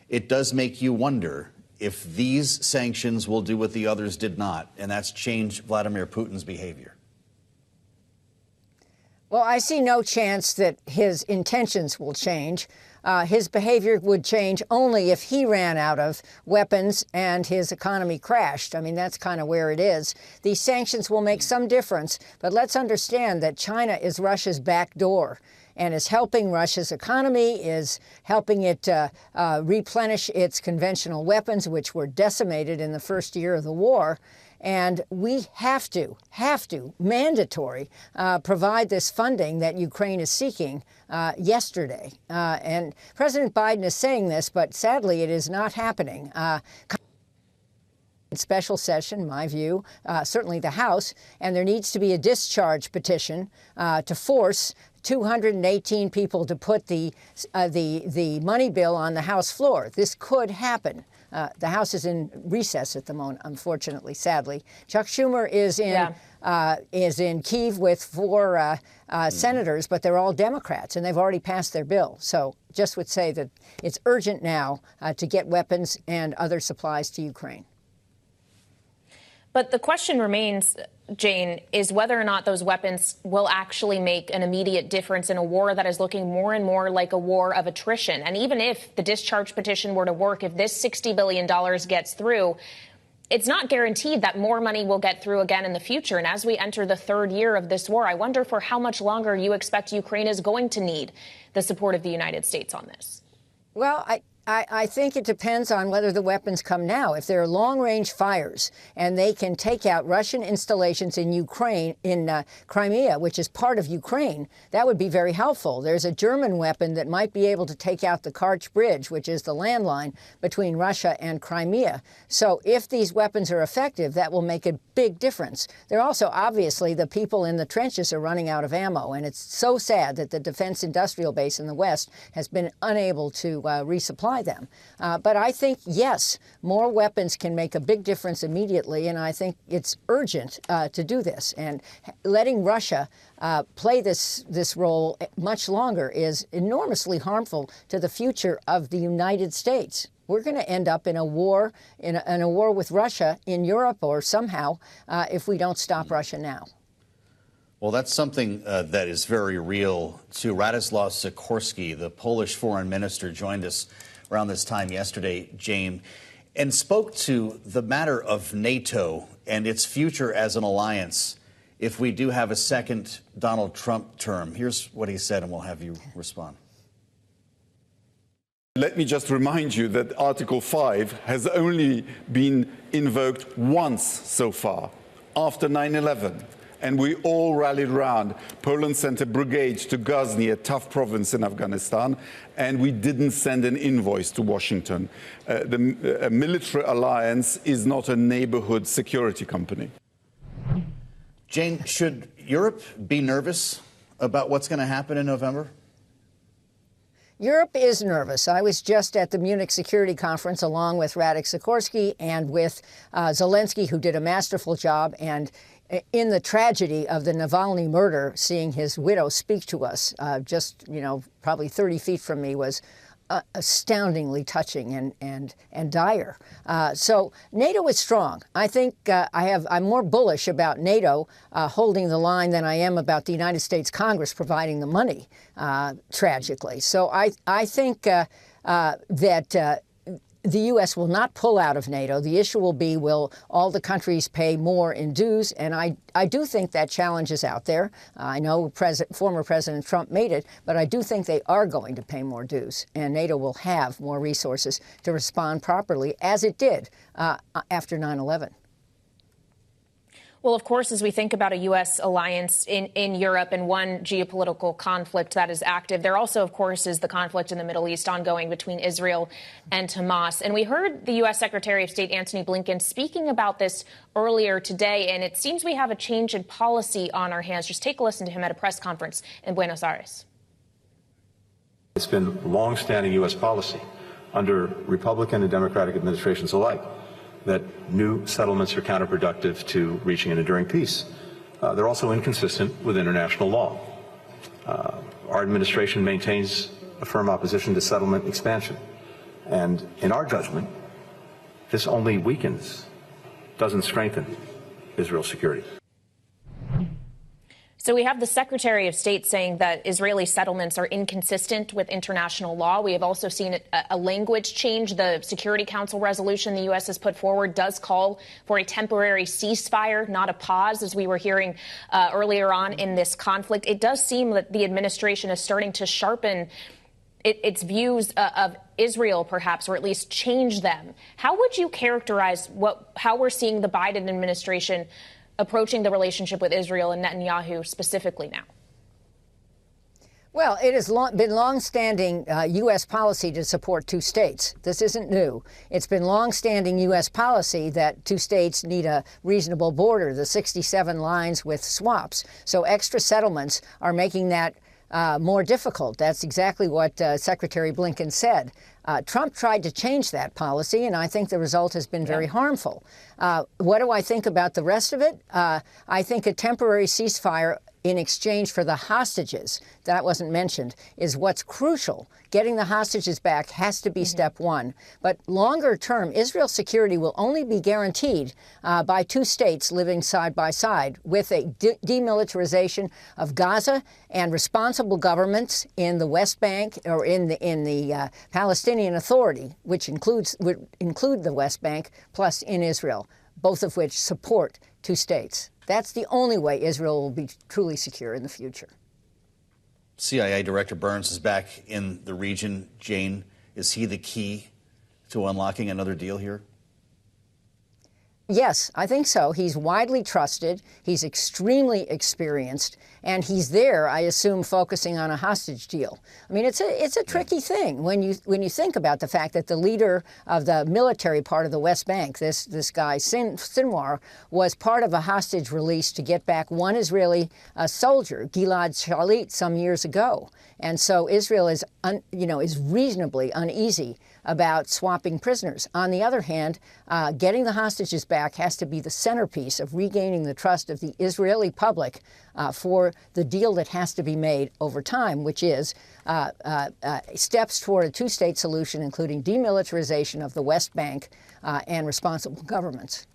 it does make you wonder if these sanctions will do what the others did not, and that's change Vladimir Putin's behavior. Well, I see no chance that his intentions will change. His behavior would change only if he ran out of weapons and his economy crashed. I mean, that's kind of where it is. These sanctions will make some difference, but let's understand that China is Russia's back door and is helping Russia's economy, is helping it replenish its conventional weapons, which were decimated in the first year of the war. And we have to, mandatory, provide this funding that Ukraine is seeking yesterday. And President Biden is saying this, but sadly it is not happening. In special session, my view, certainly the House, and there needs to be a discharge petition to force 218 people to put the money bill on the House floor. This could happen. The House is in recess at the moment, unfortunately, sadly. Chuck Schumer is in Kyiv with 4 senators, but they're all Democrats, and they've already passed their bill. So just would say that it's urgent now to get weapons and other supplies to Ukraine. But the question remains, Jane, is whether or not those weapons will actually make an immediate difference in a war that is looking more and more like a war of attrition. And even if the discharge petition were to work, if this $60 billion gets through, it's not guaranteed that more money will get through again in the future. And as we enter the 3rd year of this war, I wonder for how much longer you expect Ukraine is going to need the support of the United States on this. Well, I think it depends on whether the weapons come now. If there are long-range fires and they can take out Russian installations in Ukraine, in Crimea, which is part of Ukraine, that would be very helpful. There's a German weapon that might be able to take out the Kerch Bridge, which is the landline between Russia and Crimea. So if these weapons are effective, that will make a big difference. They're also, obviously, the people in the trenches are running out of ammo, and it's so sad that the defense industrial base in the West has been unable to resupply them. But I think, yes, more weapons can make a big difference immediately, and I think it's urgent to do this. And letting Russia play this role much longer is enormously harmful to the future of the United States. We're going to end up in a war, in a war with Russia in Europe or somehow if we don't stop Russia now. Well, that's something that is very real, too. Radoslaw Sikorski, the Polish foreign minister, joined us around this time yesterday, Jane, and spoke to the matter of NATO and its future as an alliance if we do have a second Donald Trump term. Here's what he said, and we'll have you respond. Let me just remind you that Article 5 has only been invoked once so far, after 9/11. And we all rallied around. Poland sent a brigade to Ghazni, a tough province in Afghanistan, and we didn't send an invoice to Washington. The military alliance is not a neighborhood security company. Jane, should Europe be nervous about what's going to happen in November? Europe is nervous. I was just at the Munich Security Conference along with Radek Sikorski and with Zelensky, who did a masterful job. And in the tragedy of the Navalny murder, seeing his widow speak to us just, probably 30 feet from me was astoundingly touching and dire. So NATO is strong. I think I'm more bullish about NATO holding the line than I am about the United States Congress providing the money, tragically. So I think that the U.S. will not pull out of NATO. The issue will be, will all the countries pay more in dues? And I do think that challenge is out there. I know former President Trump made it, but I do think they are going to pay more dues. And NATO will have more resources to respond properly, as it did after 9/11. Well, of course, as we think about a U.S. alliance in Europe and one geopolitical conflict that is active, there also, of course, is the conflict in the Middle East ongoing between Israel and Hamas. And we heard the U.S. Secretary of State Antony Blinken speaking about this earlier today, and it seems we have a change in policy on our hands. Just take a listen to him at a press conference in Buenos Aires. It's been longstanding U.S. policy under Republican and Democratic administrations alike that new settlements are counterproductive to reaching an enduring peace. They're also inconsistent with international law. Our administration maintains a firm opposition to settlement expansion. And in our judgment, this only weakens, doesn't strengthen Israel's security. So we have the Secretary of State saying that Israeli settlements are inconsistent with international law. We have also seen a language change. The Security Council resolution the U.S. has put forward does call for a temporary ceasefire, not a pause, as we were hearing earlier on in this conflict. It does seem that the administration is starting to sharpen its views of Israel, perhaps, or at least change them. How would you characterize how we're seeing the Biden administration approaching the relationship with Israel and Netanyahu specifically now? Well, it has been longstanding U.S. policy to support two states. This isn't new. It's been longstanding U.S. policy that two states need a reasonable border, the 67 lines with swaps. So extra settlements are making that more difficult. That's exactly what Secretary Blinken said. Trump tried to change that policy, and I think the result has been very harmful. What do I think about the rest of it? I think a temporary ceasefire in exchange for the hostages, that wasn't mentioned, is what's crucial. Getting the hostages back has to be step one. But longer term, Israel's security will only be guaranteed by two states living side by side with a demilitarization of Gaza and responsible governments in the West Bank or in the Palestinian Authority, which would include the West Bank, plus in Israel, both of which support two states. That's the only way Israel will be truly secure in the future. CIA Director Burns is back in the region. Jane, is he the key to unlocking another deal here? Yes, I think so. He's widely trusted. He's extremely experienced, and he's there, I assume, focusing on a hostage deal. I mean, it's a tricky thing when you think about the fact that the leader of the military part of the West Bank, this guy Sinwar, was part of a hostage release to get back one Israeli soldier, Gilad Shalit, some years ago. And so Israel is reasonably uneasy about swapping prisoners. On the other hand, getting the hostages back has to be the centerpiece of regaining the trust of the Israeli public for the deal that has to be made over time, which is steps toward a two-state solution, including demilitarization of the West Bank and responsible governments.